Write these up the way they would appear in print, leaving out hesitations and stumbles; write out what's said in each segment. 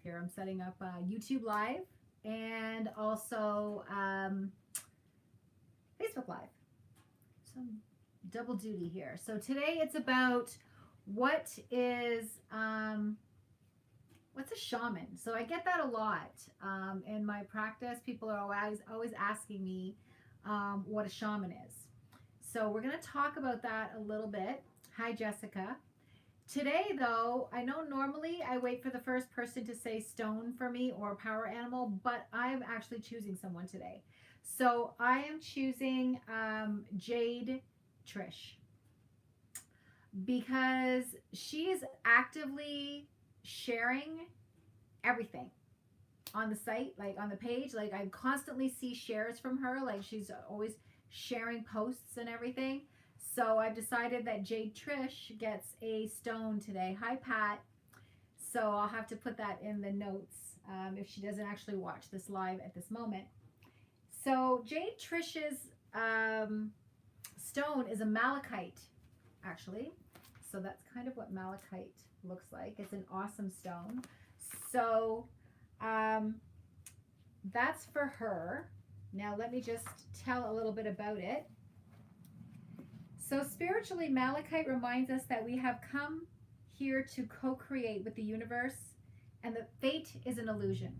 here. I'm setting up YouTube Live and also Facebook Live. Some double duty here. So today it's about what is what's a shaman? So I get that a lot in my practice. People are always asking me what a shaman is. So we're going to talk about that a little bit. Hi, Jessica. Today, though, I know normally I wait for the first person to say stone for me or power animal, but I'm actually choosing someone today. So I am choosing Jade Trish because she is actively sharing everything on the site, like on the page. Like I constantly see shares from her, like she's always sharing posts and everything. So I've decided that Jade Trish gets a stone today. Hi, Pat. So I'll have to put that in the notes if she doesn't actually watch this live at this moment. So Jade Trish's stone is a malachite, actually. So that's kind of what malachite looks like. It's an awesome stone. So that's for her. Now let me just tell a little bit about it. So spiritually, malachite reminds us that we have come here to co-create with the universe and that fate is an illusion.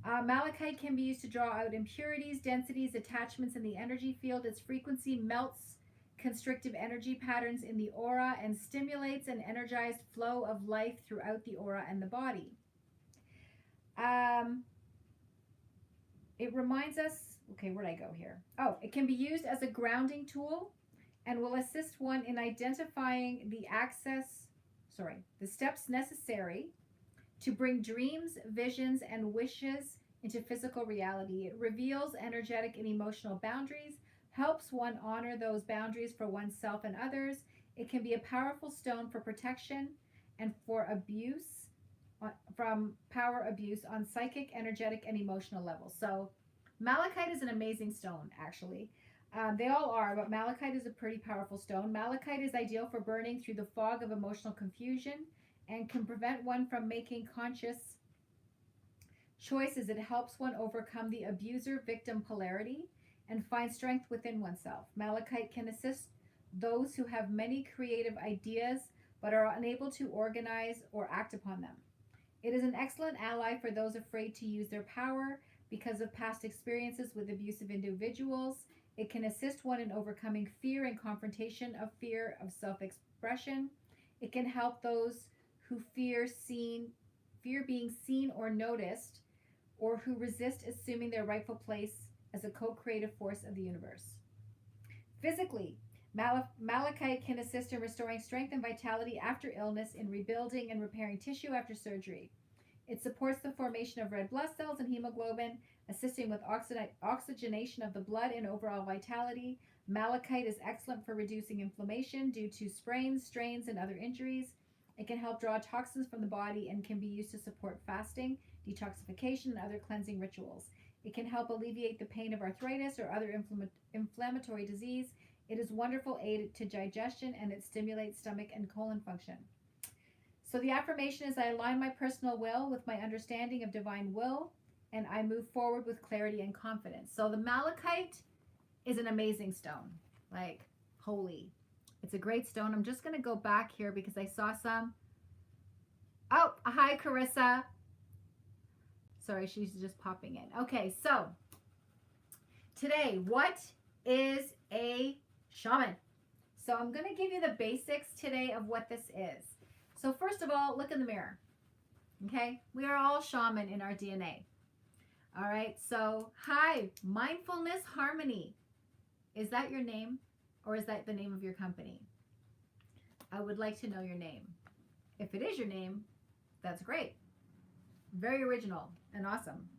Malachite can be used to draw out impurities, densities, attachments in the energy field. Its frequency melts constrictive energy patterns in the aura and stimulates an energized flow of life throughout the aura and the body. It reminds us, okay, where'd I go here? Oh, it can be used as a grounding tool and will assist one in identifying the steps necessary to bring dreams, visions, and wishes into physical reality. It reveals energetic and emotional boundaries, helps one honor those boundaries for oneself and others. It can be a powerful stone for protection and for abuse, from power abuse on psychic, energetic, and emotional levels. So malachite is an amazing stone, actually. They all are, but malachite is a pretty powerful stone. Malachite is ideal for burning through the fog of emotional confusion and can prevent one from making conscious choices. It helps one overcome the abuser-victim polarity and find strength within oneself. Malachite can assist those who have many creative ideas but are unable to organize or act upon them. It is an excellent ally for those afraid to use their power because of past experiences with abusive individuals. It can assist one in overcoming fear and confrontation of fear of self-expression. It can help those who fear being seen or noticed, or who resist assuming their rightful place as a co-creative force of the universe. Physically, malachite can assist in restoring strength and vitality after illness, in rebuilding and repairing tissue after surgery. It supports the formation of red blood cells and hemoglobin, assisting with oxygenation of the blood and overall vitality. Malachite is excellent for reducing inflammation due to sprains, strains, and other injuries. It can help draw toxins from the body and can be used to support fasting, detoxification, and other cleansing rituals. It can help alleviate the pain of arthritis or other inflammatory disease. It is wonderful aid to digestion, and it stimulates stomach and colon function. So the affirmation is, I align my personal will with my understanding of divine will, and I move forward with clarity and confidence. So the malachite is an amazing stone. Like, holy. It's a great stone. I'm just going to go back here because I saw some. Oh, hi, Carissa. Sorry, she's just popping in. Okay, so today, what is a shaman? So I'm going to give you the basics today of what this is. So first of all, look in the mirror. Okay, we are all shaman in our DNA. All right, so hi, Mindfulness Harmony. Is that your name, or is that the name of your company? I would like to know your name. If it is your name, that's great. Very original and awesome.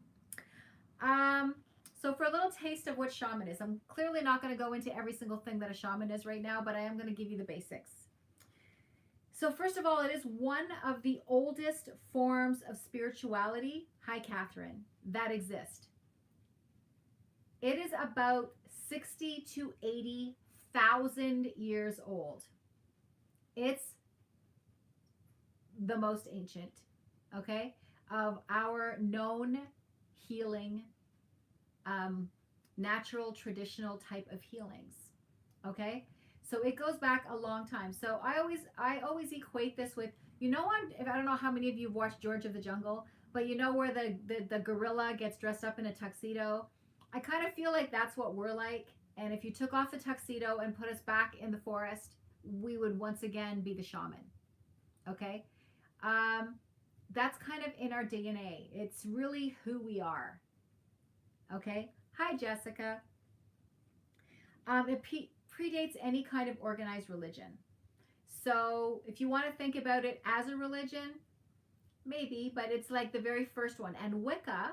So for a little taste of what shaman is, I'm clearly not going to go into every single thing that a shaman is right now, but I am going to give you the basics. So first of all, it is one of the oldest forms of spirituality, hi Catherine, that exist. It is about 60 to 80,000 years old. It's the most ancient okay, of our known healing, natural, traditional type of healings. Okay, so it goes back a long time. So I always equate this with, if I don't know how many of you have watched George of the Jungle, but where the gorilla gets dressed up in a tuxedo. I kind of feel like that's what we're like. And if you took off the tuxedo and put us back in the forest, we would once again be the shaman. Okay, um, that's kind of in our DNA. It's really who we are. Okay. Hi, Jessica. It predates any kind of organized religion. So if you want to think about it as a religion, maybe, but it's like the very first one. And Wicca,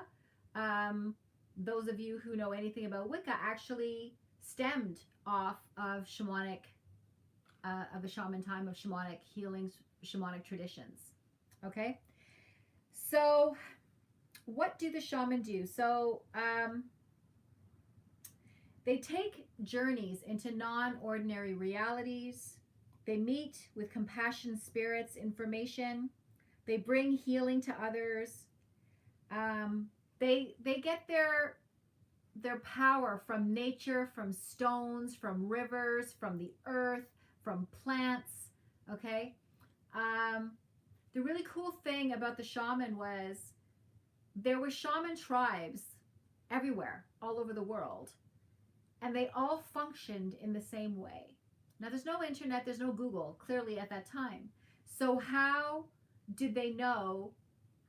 um, those of you who know anything about Wicca, actually stemmed off of of the shaman time, of shamanic healings, shamanic traditions. Okay, so what do the shaman do? So they take journeys into non-ordinary realities. They meet with compassion spirits, information. They bring healing to others. They get their power from nature, from stones, from rivers, from the earth, from plants. Okay. Um, the really cool thing about the shaman was there were shaman tribes everywhere, all over the world, and they all functioned in the same way. Now, there's no internet, there's no Google, clearly at that time. So, how did they know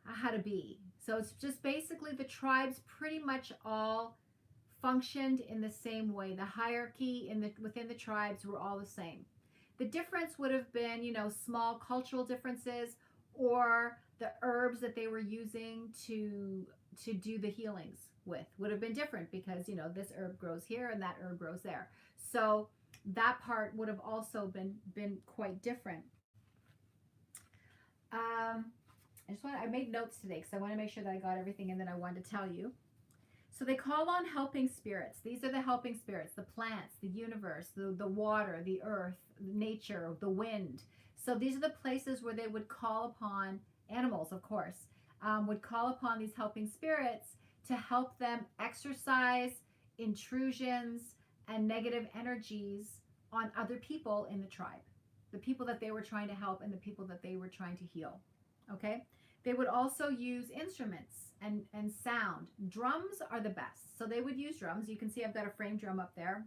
how to be? So, it's just basically the tribes pretty much all functioned in the same way. The hierarchy within the tribes were all the same. The difference would have been, small cultural differences, or the herbs that they were using to do the healings with would have been different, because this herb grows here and that herb grows there. So that part would have also been quite different. I made notes today because I want to make sure that I got everything and then I wanted to tell you. So they call on helping spirits. These are the helping spirits: the plants, the universe, the water, the earth, nature, the wind. So these are the places where they would call upon animals, of course, would call upon these helping spirits to help them exorcise intrusions and negative energies on other people in the tribe, the people that they were trying to help and the people that they were trying to heal. Okay. They would also use instruments and sound. Drums are the best. So they would use drums. You can see I've got a frame drum up there.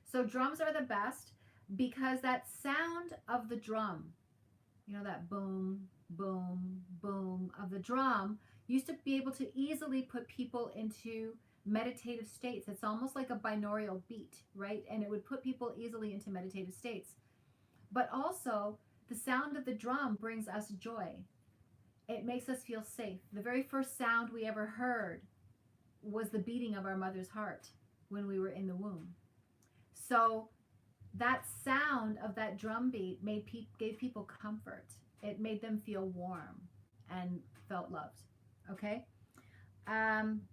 So drums are the best because that sound of the drum, that boom, boom, boom of the drum, used to be able to easily put people into meditative states. It's almost like a binaural beat, right? And it would put people easily into meditative states. But also, the sound of the drum brings us joy. It makes us feel safe. The very first sound we ever heard was the beating of our mother's heart when we were in the womb. So that sound of that drum beat gave people comfort. It made them feel warm and felt loved. Okay.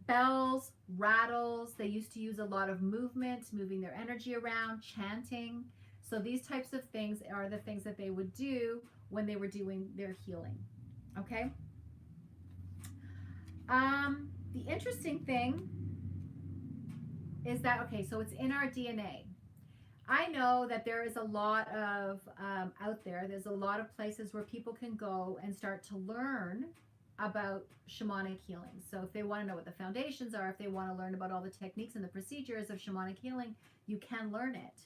Bells, rattles. They used to use a lot of movement, moving their energy around, chanting. So these types of things are the things that they would do when they were doing their healing. Okay. The interesting thing is that, okay, so it's in our DNA. I know that there is a lot of out there's a lot of places where people can go and start to learn about shamanic healing. So if they want to know what the foundations are, if they want to learn about all the techniques and the procedures of shamanic healing, you can learn it.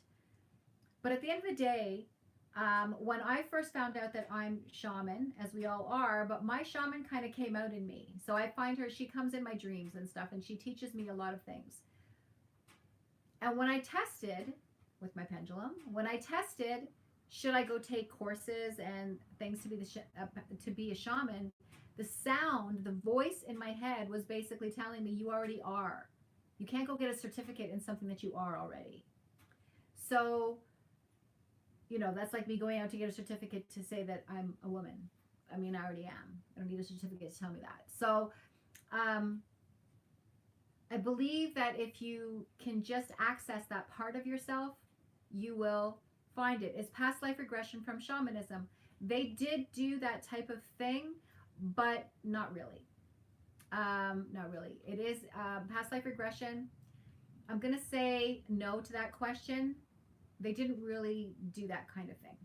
But at the end of the day, when I first found out that I'm shaman, as we all are, but my shaman kind of came out in me. So I find her, she comes in my dreams and stuff, and she teaches me a lot of things. And when I tested with my pendulum, should I go take courses and things to be a shaman, the sound, the voice in my head was basically telling me, you already are. You can't go get a certificate in something that you are already. So, that's like me going out to get a certificate to say that I'm a woman. I mean, I already am. I don't need a certificate to tell me that. So, I believe that if you can just access that part of yourself, you will find it. It's past life regression from shamanism. They did do that type of thing but not really. Not really. It is past life regression. I'm going to say no to that question. They didn't really do that kind of thing,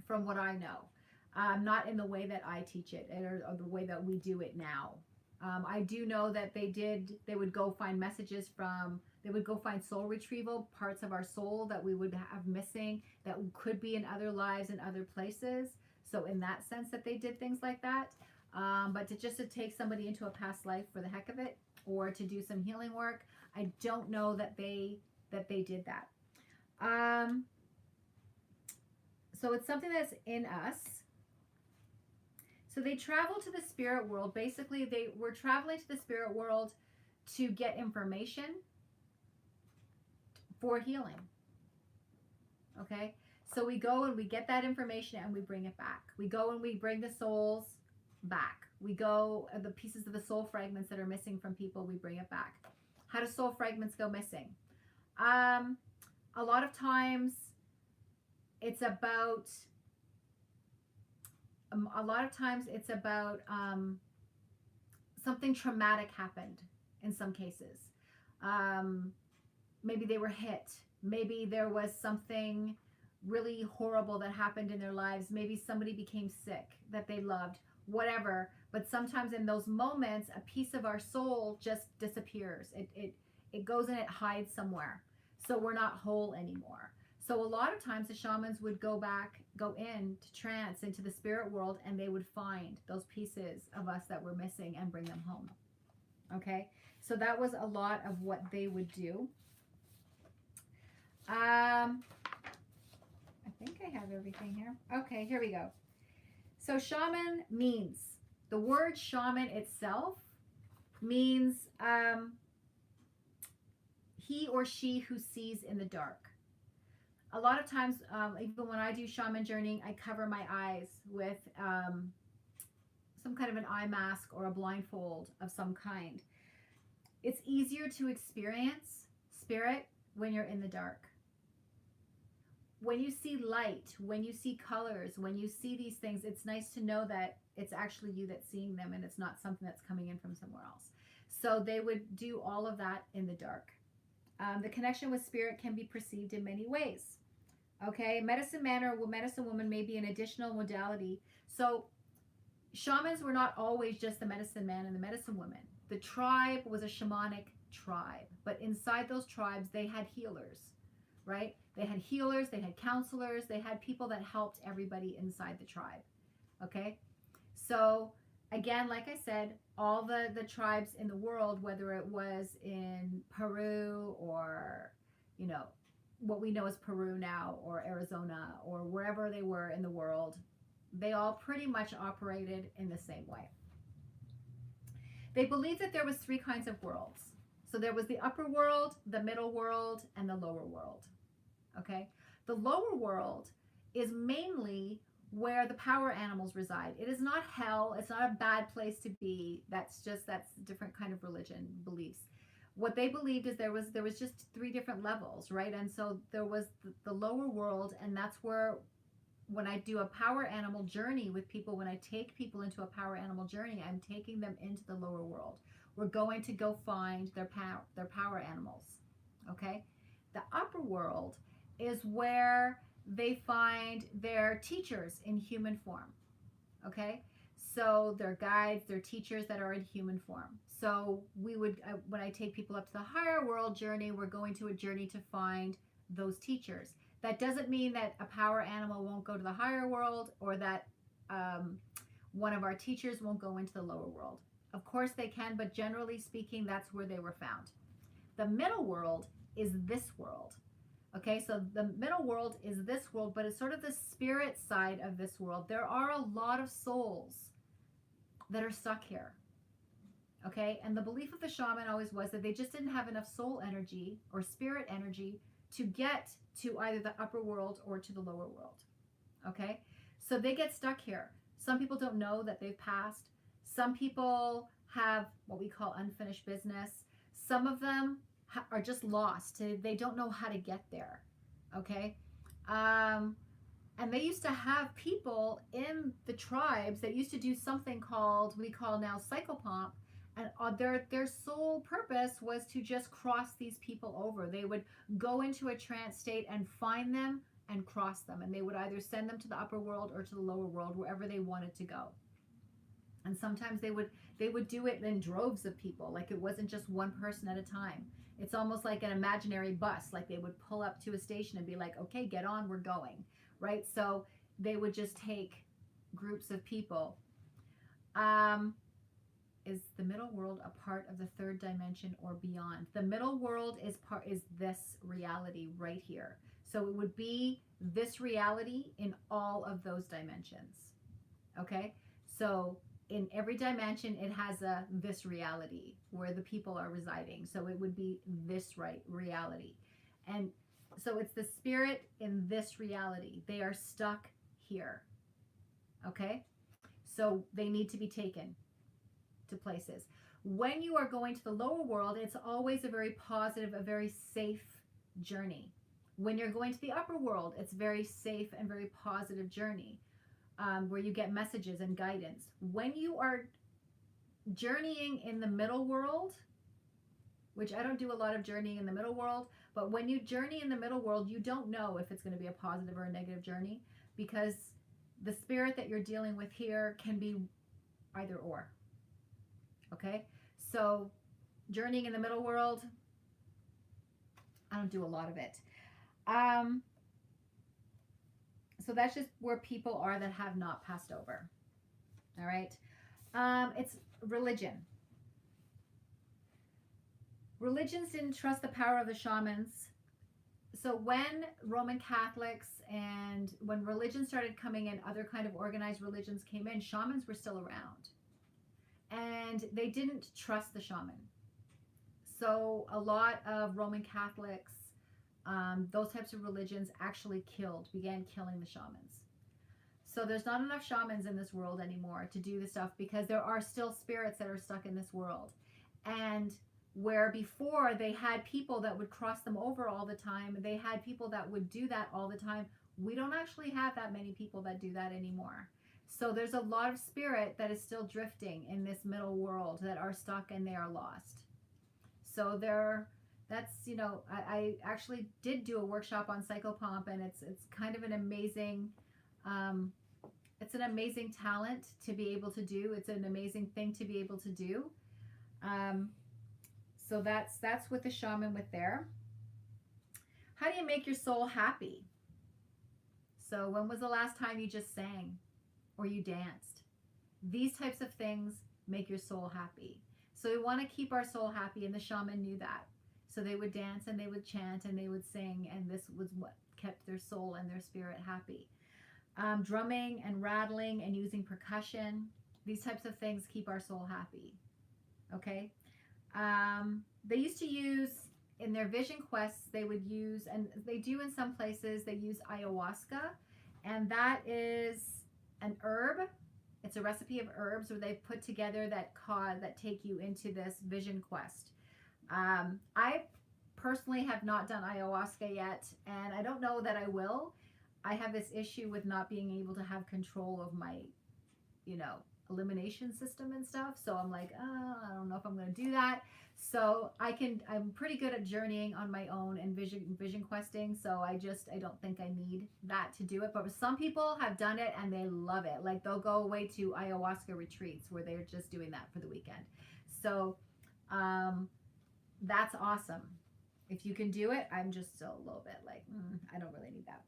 from what I know. Not in the way that I teach it, or the way that we do it now. I do know that they would go find messages they would go find soul retrieval, parts of our soul that we would have missing that could be in other lives and other places. So in that sense that they did things like that. But to take somebody into a past life for the heck of it, or to do some healing work, I don't know that they did that. So it's something that's in us. So they travel to the spirit world. Basically, they were traveling to the spirit world to get information for healing. Okay? So we go and we get that information and we bring it back. We go and we bring the souls back. We go, the pieces of the soul fragments that are missing from people, we bring it back. How do soul fragments go missing? A lot of times it's about something traumatic happened in some cases. Maybe they were hit. Maybe there was something really horrible that happened in their lives. Maybe somebody became sick that they loved, whatever. But sometimes in those moments, a piece of our soul just disappears. It goes and it hides somewhere. So we're not whole anymore. So a lot of times the shamans would go into trance, into the spirit world, and they would find those pieces of us that were missing and bring them home. Okay? So that was a lot of what they would do. I think I have everything here. Okay, here we go. So shaman means, the word shaman itself means he or she who sees in the dark. A lot of times, even when I do shaman journeying, I cover my eyes with some kind of an eye mask or a blindfold of some kind. It's easier to experience spirit when you're in the dark. When you see light, when you see colors, when you see these things, it's nice to know that it's actually you that's seeing them and it's not something that's coming in from somewhere else. So they would do all of that in the dark. The connection with spirit can be perceived in many ways. Okay, medicine man or medicine woman may be an additional modality. So shamans were not always just the medicine man and the medicine woman. The tribe was a shamanic tribe, but inside those tribes, they had healers, right? They had healers, they had counselors, they had people that helped everybody inside the tribe. Okay, so again, like I said, all the tribes in the world, whether it was in Peru or, what we know as Peru now, or Arizona, or wherever they were in the world, they all pretty much operated in the same way. They believed that there was 3 kinds of worlds. So there was the upper world, the middle world, and the lower world. Okay? The lower world is mainly where the power animals reside. It is not hell. It's not a bad place to be. That's different kind of religion beliefs. What they believed is there was just 3 different levels, right? And so there was the lower world, and that's where, when I do a power animal journey with people, when I take people into a power animal journey, I'm taking them into the lower world. We're going to go find their power animals. Okay? The upper world is where they find their teachers in human form. Okay? So their guides, their teachers that are in human form. So we would, when I take people up to the higher world journey, we're going to a journey to find those teachers. That doesn't mean that a power animal won't go to the higher world, or that one of our teachers won't go into the lower world. Of course they can, but generally speaking, that's where they were found. The middle world is this world. Okay, so the middle world is this world, but it's sort of the spirit side of this world. There are a lot of souls that are stuck here. Okay, and the belief of the shaman always was that they just didn't have enough soul energy or spirit energy to get to either the upper world or to the lower world. Okay, so they get stuck here. Some people don't know that they've passed. Some people have what we call unfinished business. Some of them are just lost. They don't know how to get there. Okay, And they used to have people in the tribes that used to do something called, we call now psychopomp, and their sole purpose was to just cross these people over. They would go into a trance state and find them and cross them, and they would either send them to the upper world or to the lower world, wherever they wanted to go. And sometimes they would do it in droves of people, like it wasn't just one person at a time. It's almost like an imaginary bus, like they would pull up to a station and be like, okay, get on, we're going, right? So they would just take groups of people. Is the middle world a part of the third dimension or beyond? The middle world is this reality right here. So it would be this reality in all of those dimensions. Okay? So in every dimension, it has this reality where the people are residing. So it would be this reality. And so it's the spirit in this reality. They are stuck here. Okay? So they need to be taken to places. When you are going to the lower world, it's always a very positive, a very safe journey. When you're going to the upper world, it's very safe and very positive journey, where you get messages and guidance. When you are journeying in the middle world, which I don't do a lot of journeying in the middle world, but when you journey in the middle world, you don't know if it's going to be a positive or a negative journey, because the spirit that you're dealing with here can be either or. Okay, so journeying in the middle world, I don't do a lot of it. So that's just where people are that have not passed over. All right. It's religion. Religions didn't trust the power of the shamans. So when Roman Catholics and when religion started coming in, other kind of organized religions came in, shamans were still around. And they didn't trust the shaman. So a lot of Roman Catholics, those types of religions actually began killing the shamans. So there's not enough shamans in this world anymore to do the stuff, because there are still spirits that are stuck in this world. And where before they had people that would cross them over all the time, they had people that would do that all the time, we don't actually have that many people that do that anymore. So there's a lot of spirit that is still drifting in this middle world that are stuck and they are lost. So that's, I actually did do a workshop on psychopomp, and it's kind of an amazing, it's an amazing talent to be able to do. It's an amazing thing to be able to do. So that's with the shaman with there. How do you make your soul happy? So when was the last time you just sang? Or you danced? These types of things make your soul happy. So we want to keep our soul happy, and the shaman knew that. So they would dance and they would chant and they would sing, and this was what kept their soul and their spirit happy. Drumming and rattling and using percussion, these types of things keep our soul happy. Okay? They used to use, in their vision quests, they would use, and they do in some places, they use ayahuasca, and that is an herb. It's a recipe of herbs where they've put together that take you into this vision quest. I personally have not done ayahuasca yet, and I don't know that I will. I have this issue with not being able to have control of my, elimination system and stuff. So I'm like, I don't know if I'm going to do that. So I'm pretty good at journeying on my own and vision questing. So I don't think I need that to do it. But some people have done it and they love it. Like they'll go away to ayahuasca retreats where they're just doing that for the weekend. So, that's awesome. If you can do it, I'm just still a little bit like, I don't really need that.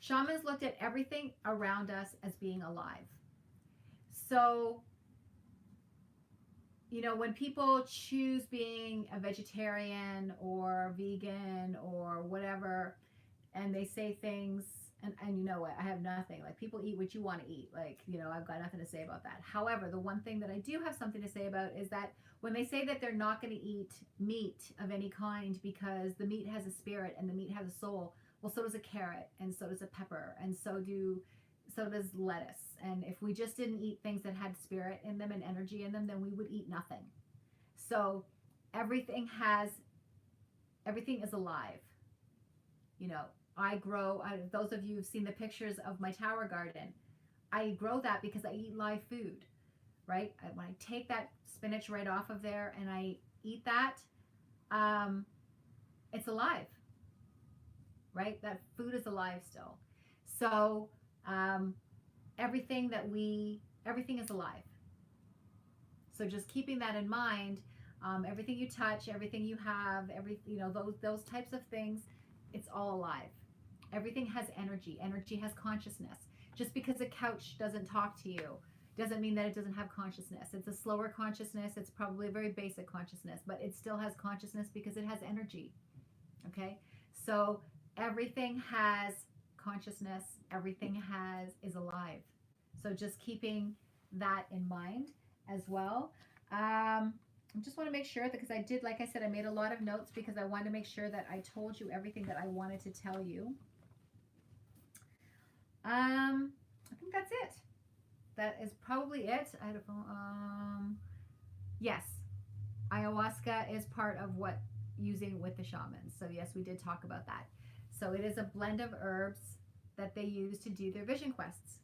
Shamans looked at everything around us as being alive. So, when people choose being a vegetarian or vegan or whatever, and they say things, and you know what, I have nothing. Like, people eat what you want to eat. Like, I've got nothing to say about that. However, the one thing that I do have something to say about is that when they say that they're not going to eat meat of any kind because the meat has a spirit and the meat has a soul, well, so does a carrot, and so does a pepper, and so does lettuce. And if we just didn't eat things that had spirit in them and energy in them, then we would eat nothing. So everything is alive. I grow, those of you who've seen the pictures of my tower garden, I grow that because I eat live food, right? When I take that spinach right off of there and I eat that, it's alive, right? That food is alive still. So um, everything is alive. So just keeping that in mind, everything you touch, everything you have, those types of things, it's all alive. Everything has energy. Energy has consciousness. Just because a couch doesn't talk to you doesn't mean that it doesn't have consciousness. It's a slower consciousness. It's probably a very basic consciousness, but it still has consciousness because it has energy. Okay? So everything has consciousness. Everything is alive. So just keeping that in mind as well. I just want to make sure that, because I did, like I said, I made a lot of notes because I wanted to make sure that I told you everything that I wanted to tell you. I think that's it. That is probably it. I had a phone. Yes, ayahuasca is part of what using with the shamans. So yes, we did talk about that. So it is a blend of herbs that they use to do their vision quests.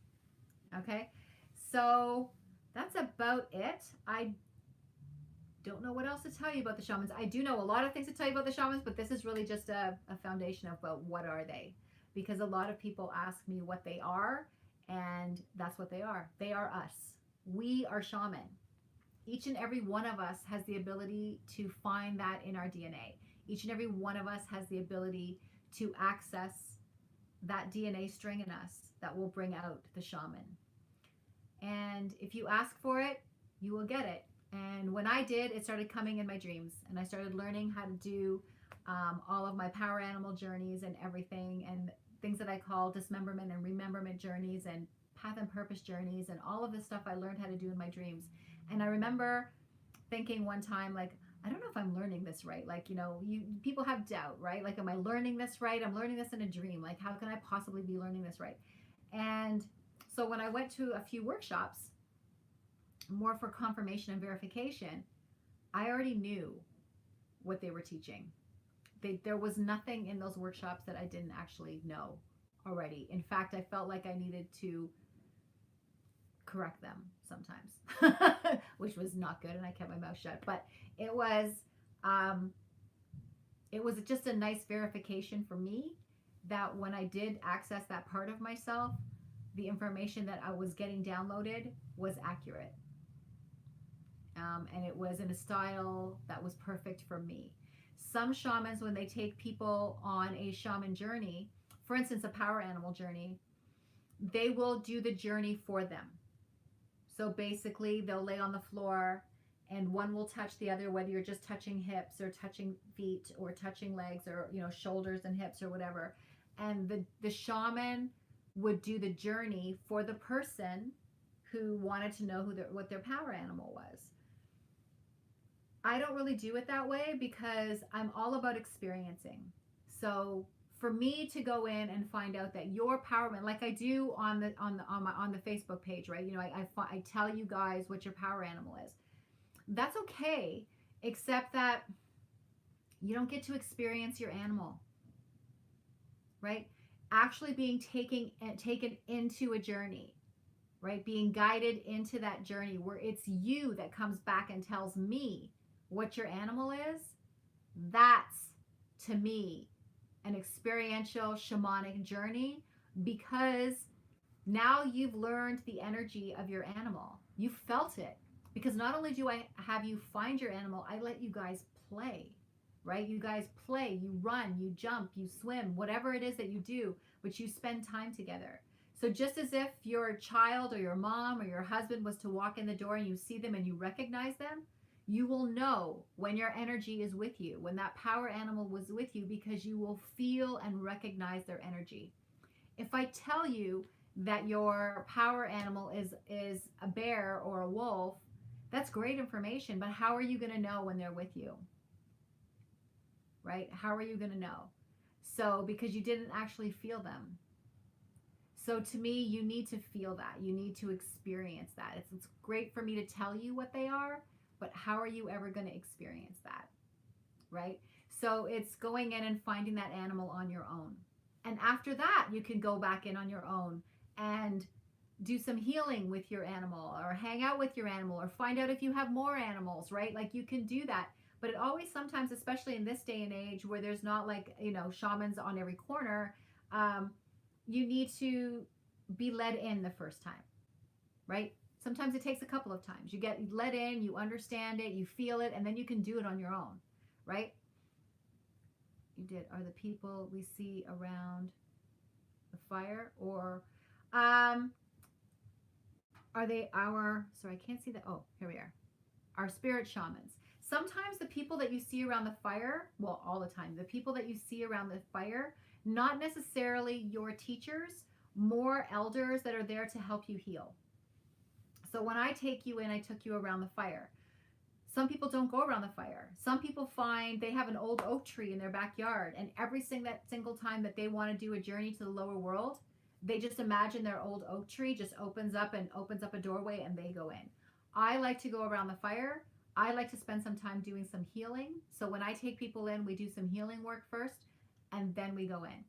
Okay, so that's about it. I don't know what else to tell you about the shamans. I do know a lot of things to tell you about the shamans, but this is really just a foundation about what are they, because a lot of people ask me what they are, and that's what they are. They are us. We are shaman. Each and every one of us has the ability to find that in our DNA. Each and every one of us has the ability to access that DNA string in us that will bring out the shaman. And if you ask for it, you will get it. And when I did, it started coming in my dreams, and I started learning how to do all of my power animal journeys and everything, and things that I call dismemberment and rememberment journeys and path and purpose journeys, and all of this stuff I learned how to do in my dreams. And I remember thinking one time, like, I don't know if I'm learning this right. Like, people have doubt, right? Like, am I learning this right? I'm learning this in a dream. Like, how can I possibly be learning this right? And so when I went to a few workshops, more for confirmation and verification, I already knew what they were teaching. There was nothing in those workshops that I didn't actually know already. In fact, I felt like I needed to correct them sometimes, which was not good, and I kept my mouth shut. But it was just a nice verification for me that when I did access that part of myself, the information that I was getting downloaded was accurate. And it was in a style that was perfect for me. Some shamans, when they take people on a shaman journey, for instance, a power animal journey, they will do the journey for them. So basically, they'll lay on the floor and one will touch the other, whether you're just touching hips or touching feet or touching legs or, shoulders and hips or whatever. And the shaman would do the journey for the person who wanted to know what their power animal was. I don't really do it that way because I'm all about experiencing. So for me to go in and find out that your power, like I do on the Facebook page, right? I tell you guys what your power animal is. That's okay, except that you don't get to experience your animal, right? Actually being taken into a journey, right? Being guided into that journey where it's you that comes back and tells me what your animal is. That's, to me, an experiential shamanic journey, because now you've learned the energy of your animal. You felt it, because not only do I have you find your animal, I let you guys play, right? You guys play, you run, you jump, you swim, whatever it is that you do, but you spend time together. So just as if your child or your mom or your husband was to walk in the door and you see them and you recognize them, you will know when your energy is with you, when that power animal was with you, because you will feel and recognize their energy. If I tell you that your power animal is a bear or a wolf, that's great information, but how are you going to know when they're with you? Right? How are you going to know? So, because you didn't actually feel them. So to me, you need to feel that. You need to experience that. It's great for me to tell you what they are, but how are you ever going to experience that? Right? So it's going in and finding that animal on your own. And after that, you can go back in on your own and do some healing with your animal, or hang out with your animal, or find out if you have more animals, right? Like you can do that. But it always, sometimes, especially in this day and age where there's not like, shamans on every corner, you need to be led in the first time, right? Sometimes it takes a couple of times. You get led in, you understand it, you feel it, and then you can do it on your own, right? You did. Are the people we see around the fire, or are they our, sorry, I can't see that. Oh, here we are. Our spirit shamans. Sometimes the people that you see around the fire, well, all the time, the people that you see around the fire, not necessarily your teachers, more elders that are there to help you heal. So when I take you in, I took you around the fire. Some people don't go around the fire. Some people find they have an old oak tree in their backyard, and every single time that they want to do a journey to the lower world, they just imagine their old oak tree just opens up a doorway, and they go in. I like to go around the fire. I like to spend some time doing some healing. So when I take people in, we do some healing work first, and then we go in.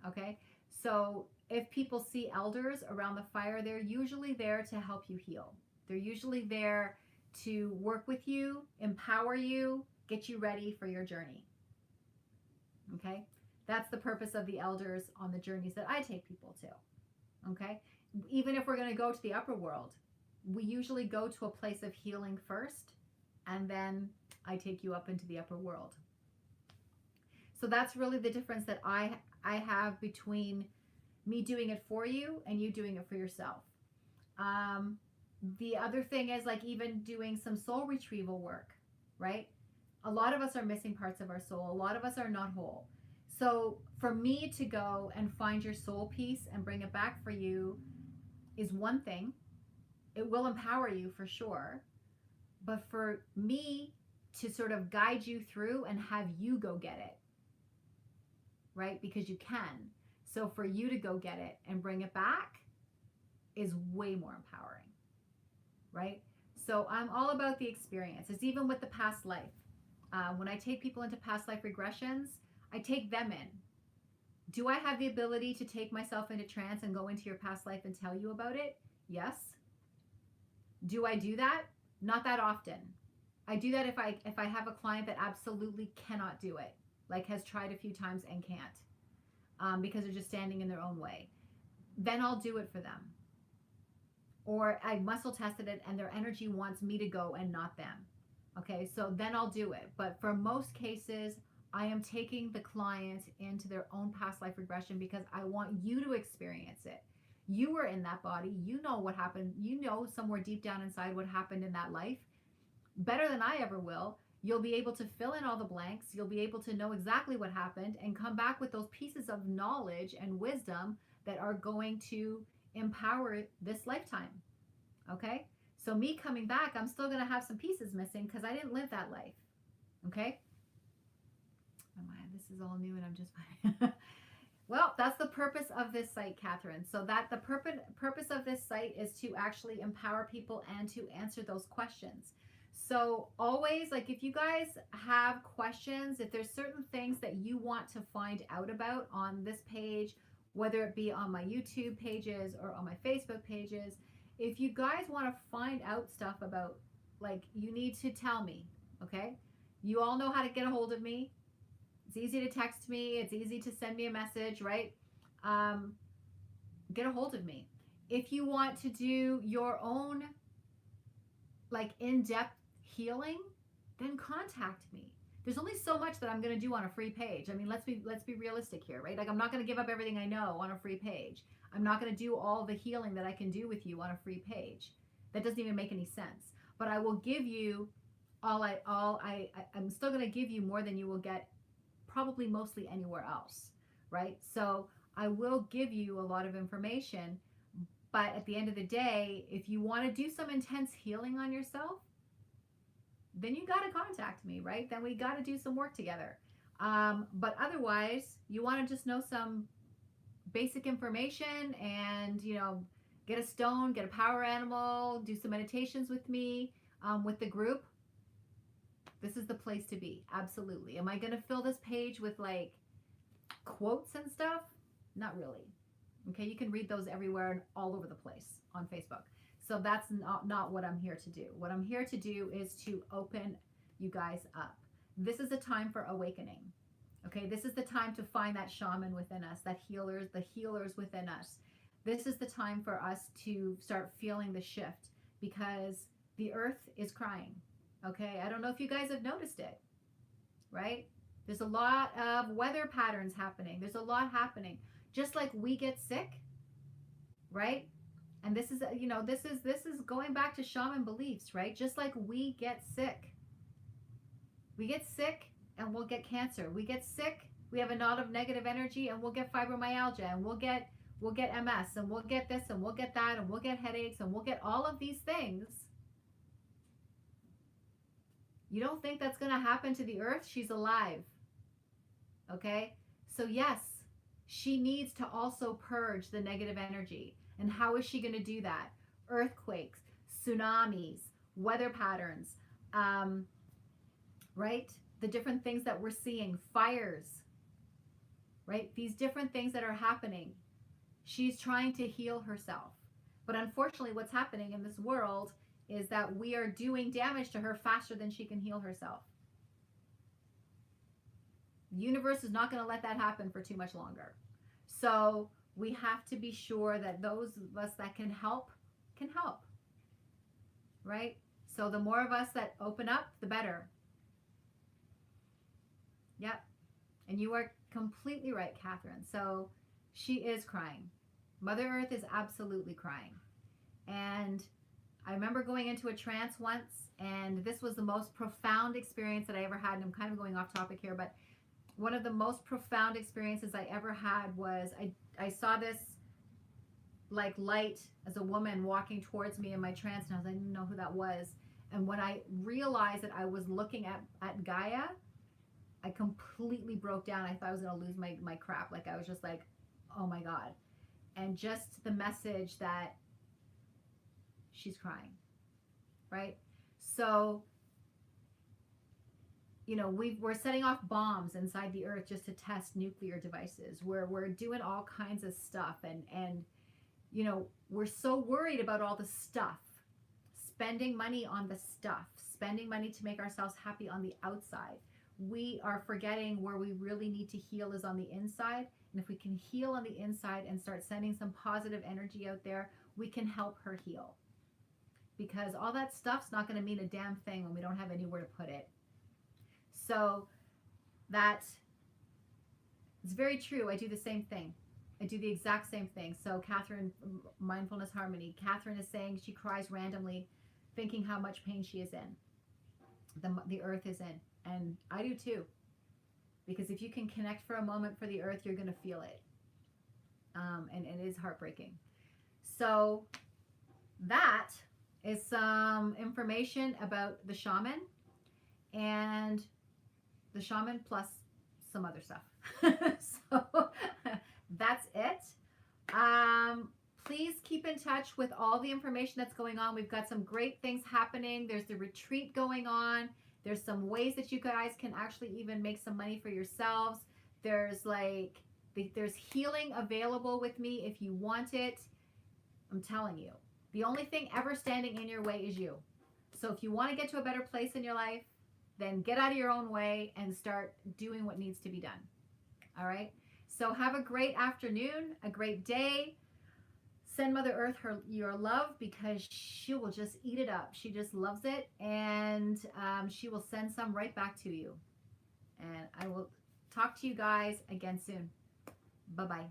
Okay? So if people see elders around the fire, they're usually there to help you heal. They're usually there to work with you, empower you, get you ready for your journey. Okay? That's the purpose of the elders on the journeys that I take people to. Okay? Even if we're going to go to the upper world, we usually go to a place of healing first, and then I take you up into the upper world. So that's really the difference that I have between me doing it for you and you doing it for yourself. The other thing is, like, even doing some soul retrieval work, right? A lot of us are missing parts of our soul. A lot of us are not whole. So for me to go and find your soul piece and bring it back for you is one thing. It will empower you for sure. But for me to sort of guide you through and have you go get it, right? Because you can. So for you to go get it and bring it back is way more empowering, right? So I'm all about the experience. It's even with the past life. When I take people into past life regressions, I take them in. Do I have the ability to take myself into trance and go into your past life and tell you about it? Yes. Do I do that? Not that often. I do that if I have a client that absolutely cannot do it, like has tried a few times and can't, because they're just standing in their own way. Then I'll do it for them. Or I muscle tested it and their energy wants me to go and not them. Okay, so then I'll do it. But for most cases, I am taking the client into their own past life regression because I want you to experience it. You were in that body. You know what happened. You know somewhere deep down inside what happened in that life better than I ever will. You'll be able to fill in all the blanks. You'll be able to know exactly what happened and come back with those pieces of knowledge and wisdom that are going to empower this lifetime. Okay? So me coming back, I'm still going to have some pieces missing because I didn't live that life. Okay? Oh my, this is all new and I'm just well, that's the purpose of this site, Catherine. So that the purpose of this site is to actually empower people and to answer those questions. So always, like, if you guys have questions, if there's certain things that you want to find out about on this page, whether it be on my YouTube pages or on my Facebook pages, if you guys want to find out stuff about, like, you need to tell me, okay? You all know how to get a hold of me. It's easy to text me. It's easy to send me a message, right? Get a hold of me. If you want to do your own, like, in-depth healing, then contact me. There's only so much that I'm going to do on a free page. I mean, let's be realistic here, right? Like, I'm not going to give up everything I know on a free page. I'm not going to do all the healing that I can do with you on a free page. That doesn't even make any sense. But I will give you I'm still going to give you more than you will get probably mostly anywhere else, right? So I will give you a lot of information, but at the end of the day, if you want to do some intense healing on yourself, then you got to contact me, right? Then we got to do some work together. But otherwise, you want to just know some basic information and, get a stone, get a power animal, do some meditations with me, with the group. This is the place to be. Absolutely. Am I going to fill this page with, like, quotes and stuff, not really. Okay, you can read those everywhere and all over the place on Facebook. So that's not what I'm here to do. What I'm here to do is to open you guys up. This is a time for awakening. Okay, this is the time to find that shaman within us, the healers within us. This is the time for us to start feeling the shift, because the earth is crying. Okay, I don't know if you guys have noticed it, right? There's a lot of weather patterns happening. There's a lot happening. Just like we get sick, right? And this is, this is going back to shaman beliefs, right? Just like we get sick. We get sick and we'll get cancer. We get sick, we have a lot of negative energy, and we'll get fibromyalgia, and we'll get MS, and we'll get this, and we'll get that, and we'll get headaches, and we'll get all of these things. You don't think that's going to happen to the earth? She's alive. Okay? So yes, she needs to also purge the negative energy. And how is she going to do that? Earthquakes, tsunamis, weather patterns, right? The different things that we're seeing, fires, right? These different things that are happening. She's trying to heal herself. But unfortunately, what's happening in this world is that we are doing damage to her faster than she can heal herself. The universe is not going to let that happen for too much longer. So we have to be sure that those of us that can help, right? So the more of us that open up, the better. Yep. And you are completely right, Catherine. So she is crying. Mother Earth is absolutely crying. And I remember going into a trance once, and this was the most profound experience that I ever had. And I'm kind of going off topic here, but one of the most profound experiences I ever had was I saw this like light as a woman walking towards me in my trance, and I didn't know who that was. And when I realized that I was looking at Gaia, I completely broke down. I thought I was going to lose my crap. Like, I was just like, oh my God. And just the message that she's crying, right? So, we're setting off bombs inside the earth just to test nuclear devices. We're doing all kinds of stuff. And we're so worried about all the stuff, spending money on the stuff, spending money to make ourselves happy on the outside. We are forgetting where we really need to heal is on the inside. And if we can heal on the inside and start sending some positive energy out there, we can help her heal. Because all that stuff's not going to mean a damn thing when we don't have anywhere to put it. So that is very true. I do the same thing. I do the exact same thing. So Catherine, Mindfulness Harmony, Catherine is saying she cries randomly, thinking how much pain she is in. The earth is in. And I do too. Because if you can connect for a moment for the earth, you're going to feel it. And it is heartbreaking. So that is some information about the shaman. And the shaman plus some other stuff. So that's it. Please keep in touch with all the information that's going on. We've got some great things happening. There's the retreat going on. There's some ways that you guys can actually even make some money for yourselves. There's healing available with me if you want it. I'm telling you, the only thing ever standing in your way is you. So if you want to get to a better place in your life, then get out of your own way and start doing what needs to be done. All right. So have a great afternoon, a great day. Send Mother Earth your love, because she will just eat it up. She just loves it, and she will send some right back to you. And I will talk to you guys again soon. Bye-bye.